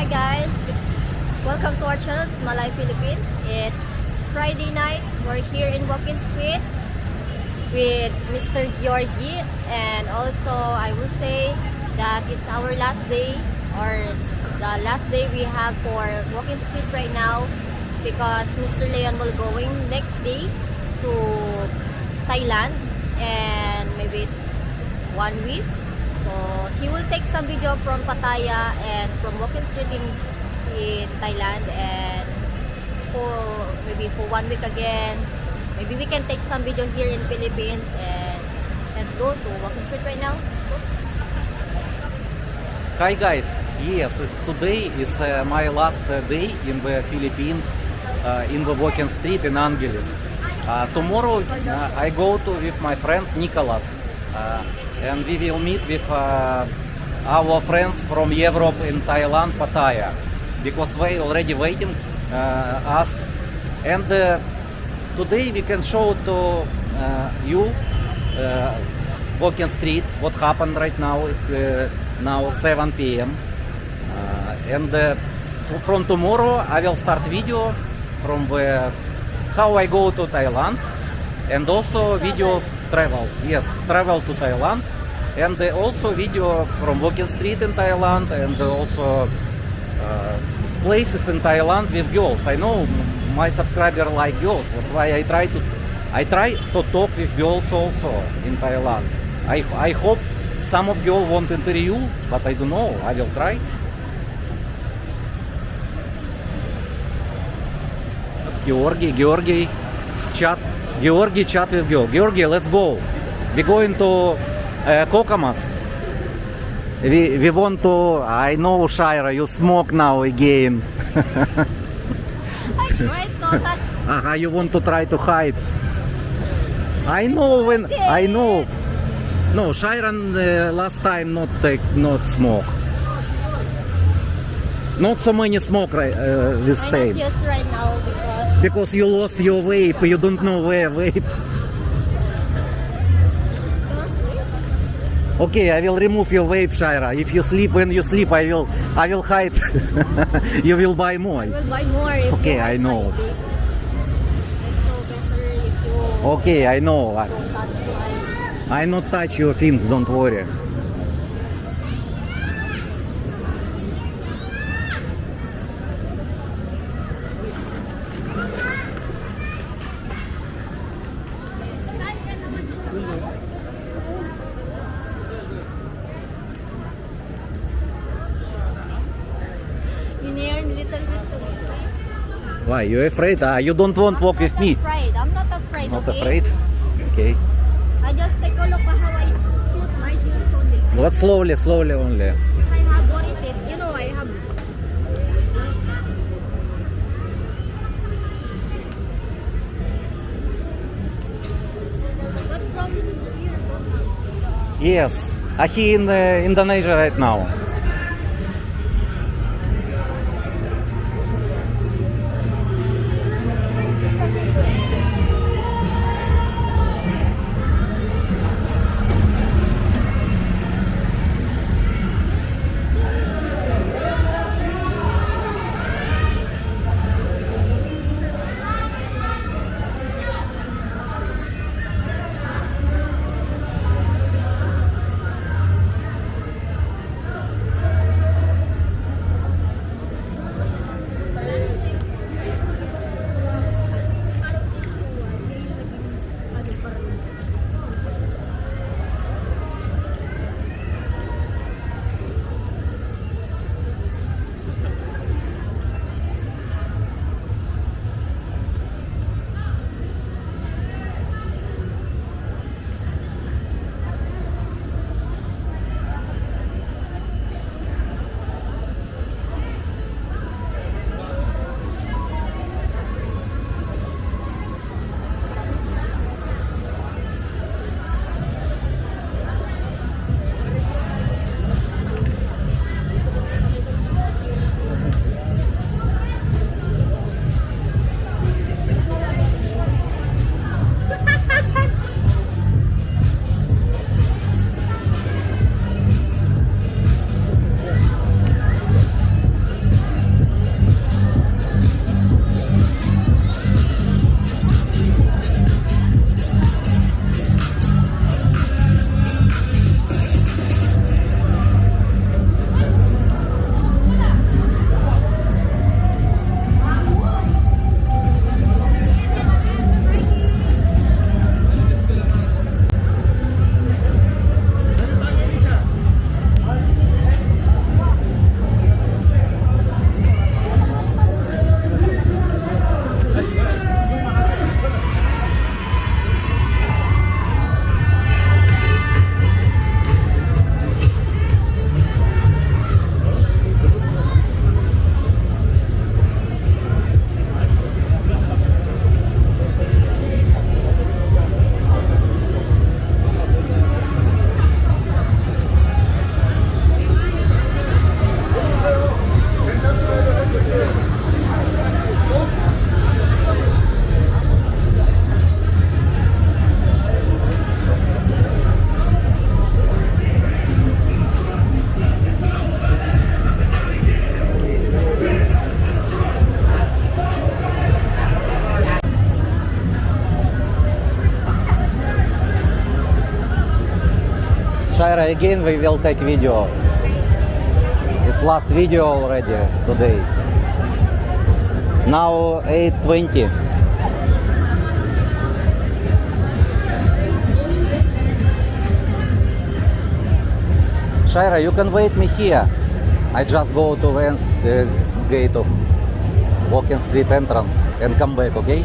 Hi guys, welcome to our channel, it's Malay Philippines. It's Friday night. We're here in Walking Street with Mr. Georgie, and also I will say that it's our last day, or it's the last day we have for Walking Street right now, because Mr. Leon will going next day to Thailand, and maybe it's 1 week. So he will take some video from Pattaya and from Walking Street in Thailand, and for maybe for 1 week again. Maybe we can take some videos here in Philippines, and let's go to Walking Street right now. Hi guys, yes, today is my last day in the Philippines, in the Walking Street in Angeles. Tomorrow I go with my friend Nicholas, and we will meet with our friends from Europe in Thailand, Pattaya, because they already waiting us. And today we can show to you Walking Street, what happened right now. Now 7 p.m. And from tomorrow I will start video from how I go to Thailand, and also video travel. Yes, travel to Thailand, and also video from Walking Street in Thailand, and also places in Thailand with girls. I know my subscriber like girls. That's why I try to talk with girls also in Thailand. I hope some of you want interview, but I don't know. I will try. That's Georgie chat. Georgie chat with girl. Georgie, let's go. We're going to Kokomas. We want to. I know, Shira, you smoke now again. I tried to that. You want to try to hide. I know when. I know. No, Shiran last time not smoke. Not so many smoke this I time. not use right now Because you lost your vape, you don't know where vape. Okay, I will remove your vape, Shira. If you sleep, when you sleep, I will hide. You will buy more. I will buy more if Okay, you I know. It's so better if you Okay, I know. don't touch mine. I not touch your things, don't worry. You near a little bit to me. Why, you afraid? You don't want to walk with me? I'm not afraid. Not okay? afraid? Okay. I just take a look at how I close my heels only. But slowly only. I have what it is. You know, I have. But from here, Yes, he in Indonesia right now. Shaira, again we will take video. It's last video already today. Now 8:20. Shaira, you can wait me here. I just go to the gate of Walking Street entrance and come back, okay?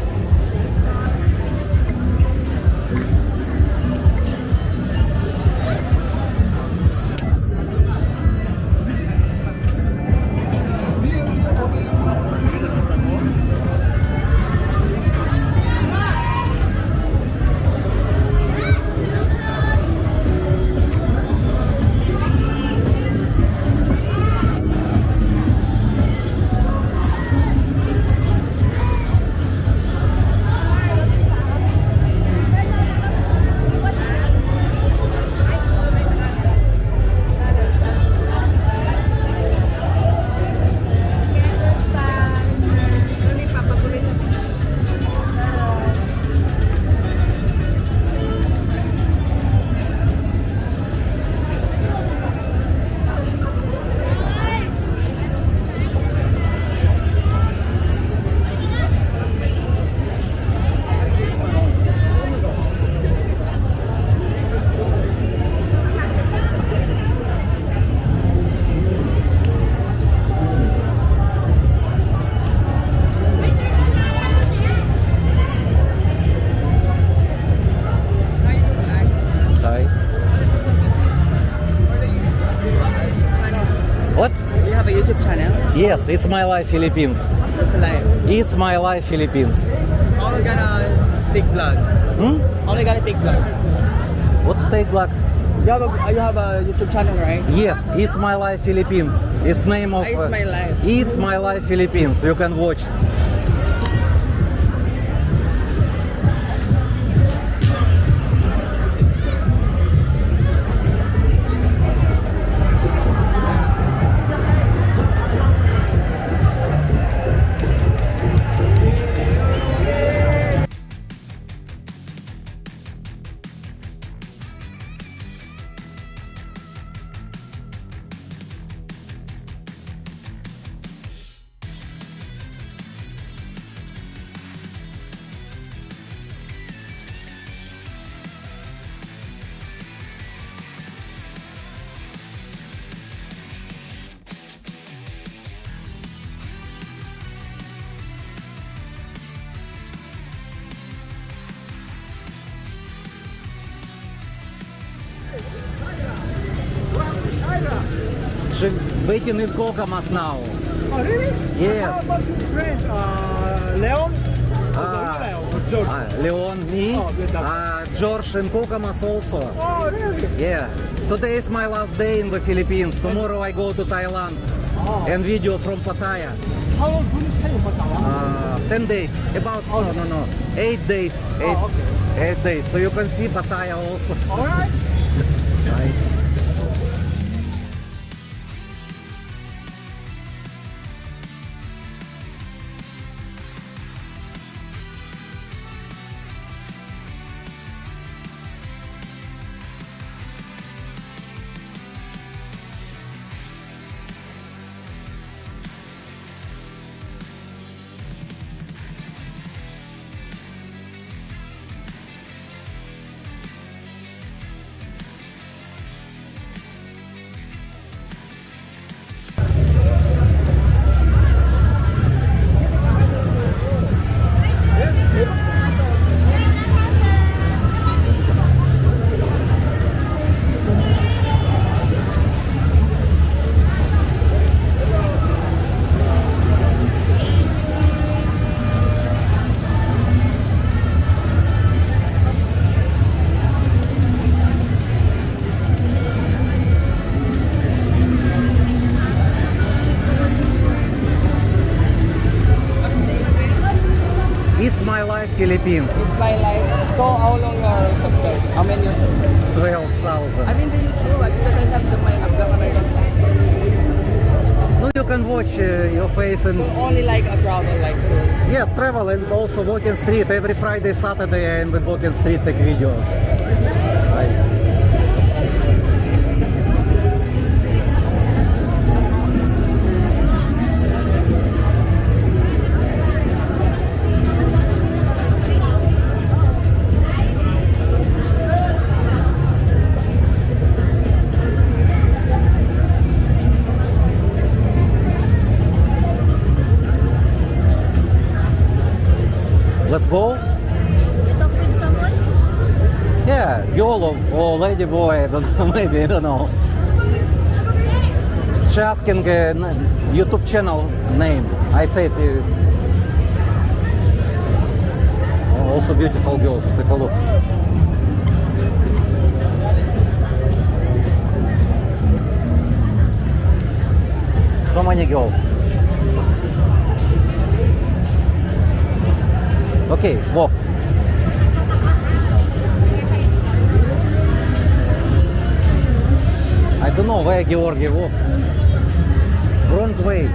Hi. What? You have a YouTube channel? Yes, it's my life Philippines. What's the live? It's my life Philippines. How we gonna take vlog? How we gonna take vlog? What take vlog? You have a YouTube channel, right? Yes, it's my life Philippines. It's name of. It's my life. It's my life Philippines. You can watch. She waiting in Kokomas now. Oh, really? Yes. How about your friend, Leon? George? Leon, me, Oh, good luck. George in Kokomas also. Oh, really? Yeah. Today is my last day in the Philippines. Tomorrow I go to Thailand. Oh. And video from Pattaya. How long will you stay in Pattaya? 10 days. About, no. 8 days. Oh, okay. 8 days. So you can see Pattaya also. All right. Right. It's my life Philippines. It's my life. So how long you are subscribed? How many years? 12,000. I mean the YouTube, it doesn't have the my Black American. No, you can watch your face and So only like a travel, like tour. yes, travel and also walking street. Every Friday, Saturday, I am with walking street take video. Right. Oh, lady boy, I don't know, maybe, I don't know. She asking YouTube channel name. I said, also beautiful girls. Take a look. So many girls. Okay, walk. I don't know where Georgi walk. Wrong way.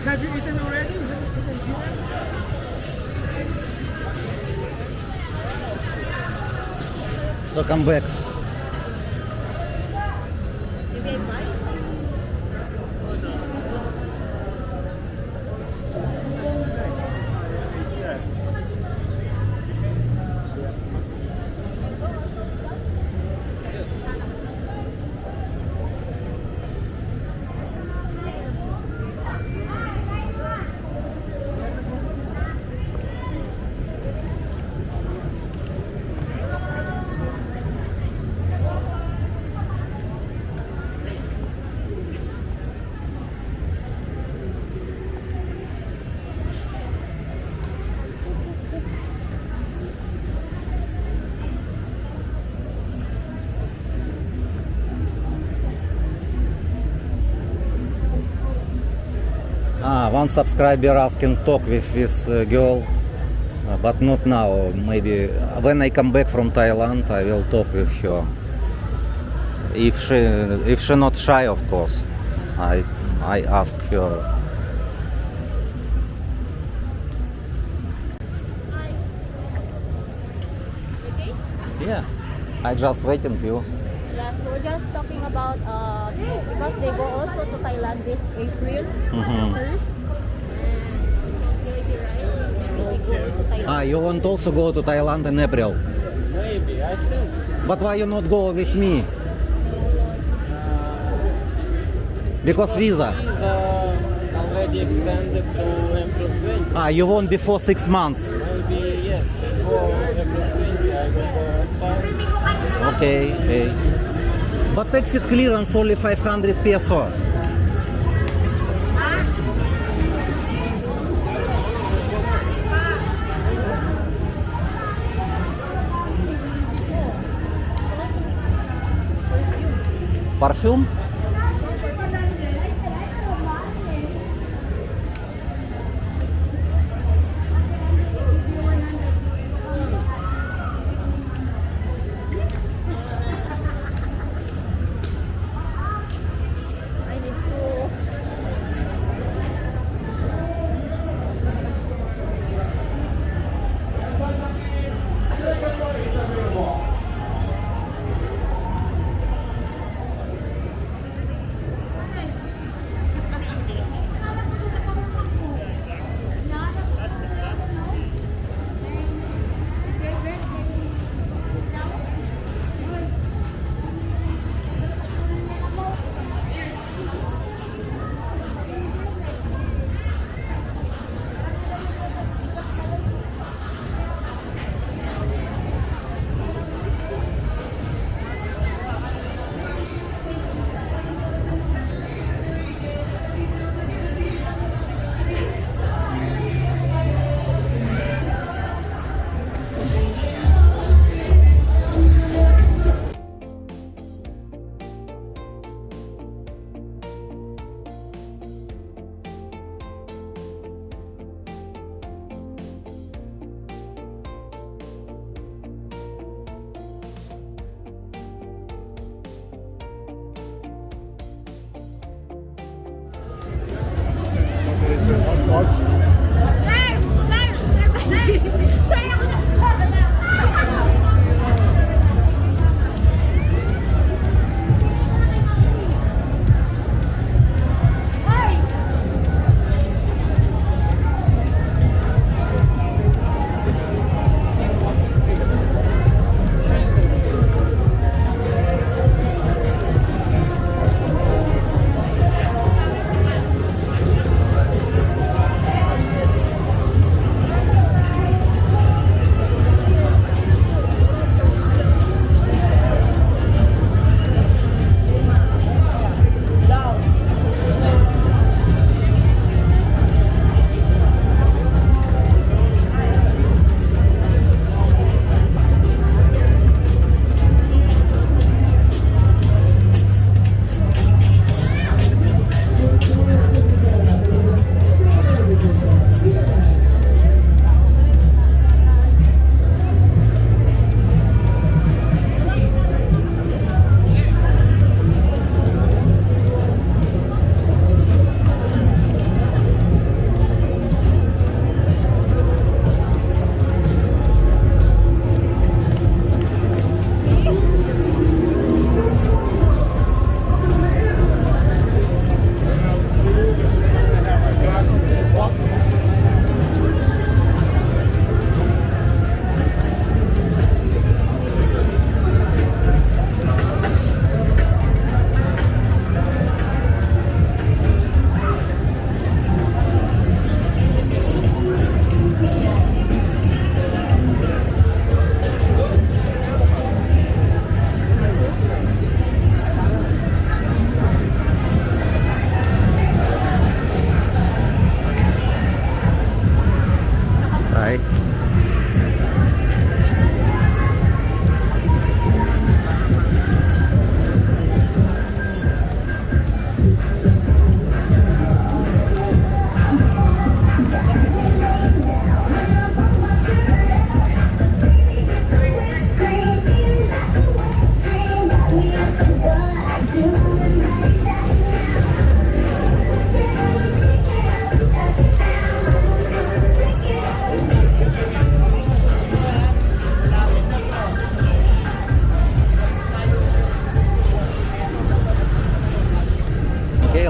Have you eaten already? So come back. Maybe I buy? One subscriber asking talk with this girl, but not now. Maybe when I come back from Thailand, I will talk with her. If she not shy, of course, I ask her. Okay? Yeah, I just waiting you. Yeah, so we're just talking about because they go also to Thailand this April Mhm. 1st. And they go also to Thailand. You want also go to Thailand in April? Maybe, I think. But why you not go with me? Because visa. Visa already extended to April 20. You want before 6 months? Maybe, yes, before April 20, I will go outside. Okay, okay. But exit clearance only 500 peso. Perfume? I need to.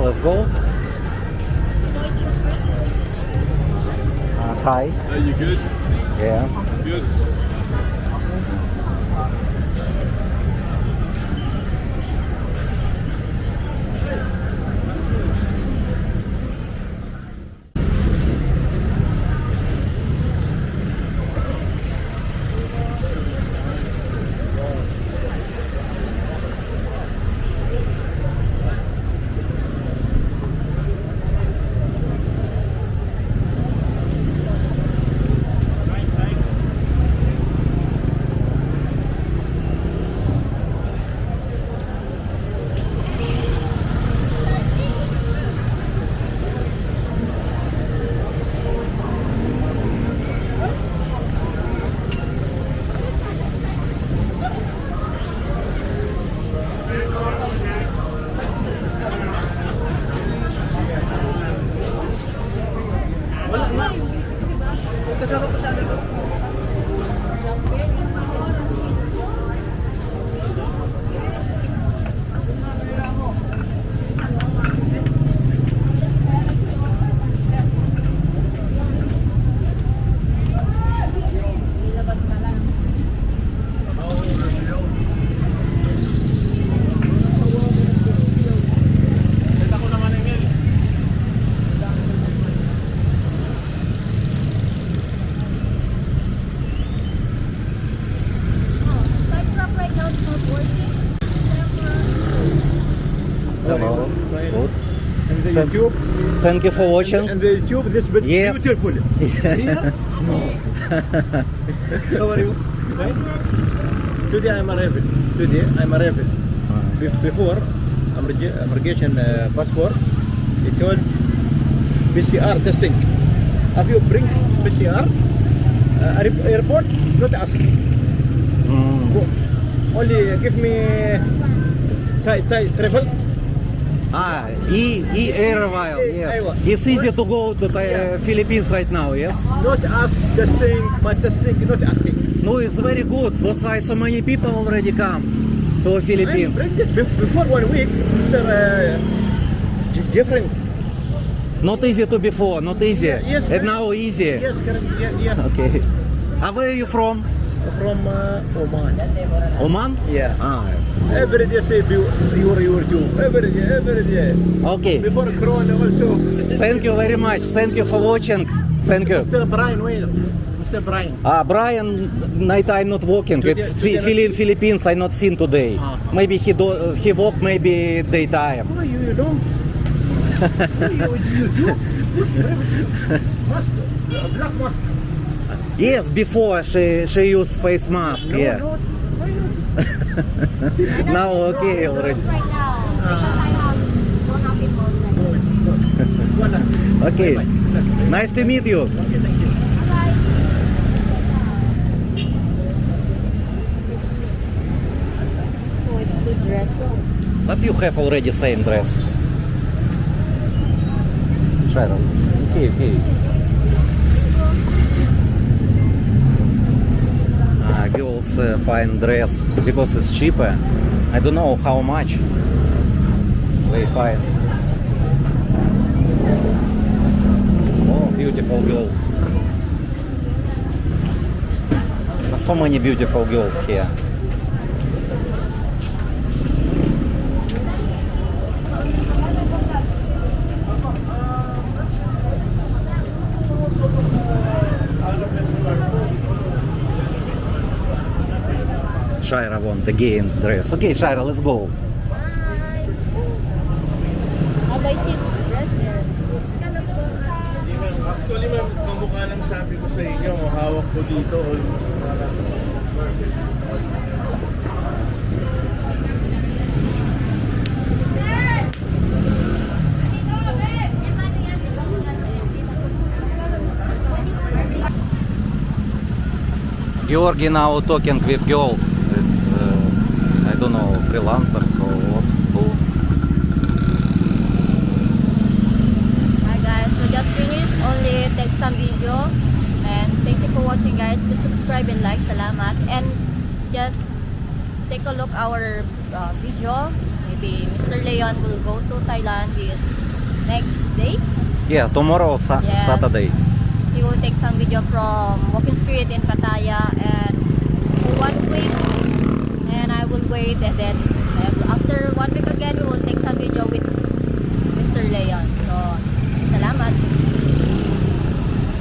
let's go. Hi. Are you good? Yeah. Good. Hello. Good. And the Thank- YouTube. Thank you for watching. And the YouTube, this bit Yes. beautiful. Here? No. How are you? Fine? Today I'm arriving. Before, immigration passport, it told PCR testing. Have you bring PCR? Airport, not ask. Mm. Go. Only give me travel. Airvile, yes. Aywa. It's easy to go to Yeah. Philippines right now, yes? Not ask testing, but testing, not asking. No, it's very good. That's why so many people already come to I Philippines. bring it before 1 week, Mr. Different. Not easy to before, not easy. Yeah, yes, And now easy. Yes, correct. Yeah. Okay. Where are you from? From Oman. Oman? Yeah. Every Every day say your YouTube. Every day. Okay. Before Corona also. Thank you very much. Thank you for watching. Thank you. Mr. Brian, wait. Mr. Brian. Brian, night I'm not working. Today- It's today not- Philippines I not seen today. Maybe he work, maybe daytime. Oh, you know? you mask, black mask. Yes, before she used face mask. Yeah. No, why you? Now okay already. Right now, because I don't have people like Wala. Okay. Bye-bye. Nice to meet you. Okay, thank you. Bye. Oh, it's good dress. But you have already same dress. Sharon. Okay. Girls find dress because it's cheaper. I don't know how much they find. Oh, beautiful girl. So many beautiful girls here. Shaira want again dress. Okay, Shaira, let's go. Bye. How do I see dress here? Actually, ma'am, kamukha lang sabi ko sa inyo, hawak ko dito. Georgi now talking with girls. It's I don't know, freelancers or what. Who. Hi guys, we just finished. Only take some video. And thank you for watching guys. Please subscribe and like. Salamat. And just take a look our video. maybe Mr. Leon will go to Thailand this next day. Yeah, tomorrow Yes. Saturday. He will take some video from Walking Street in Pattaya and for 1 week, and I will wait, and then I will upload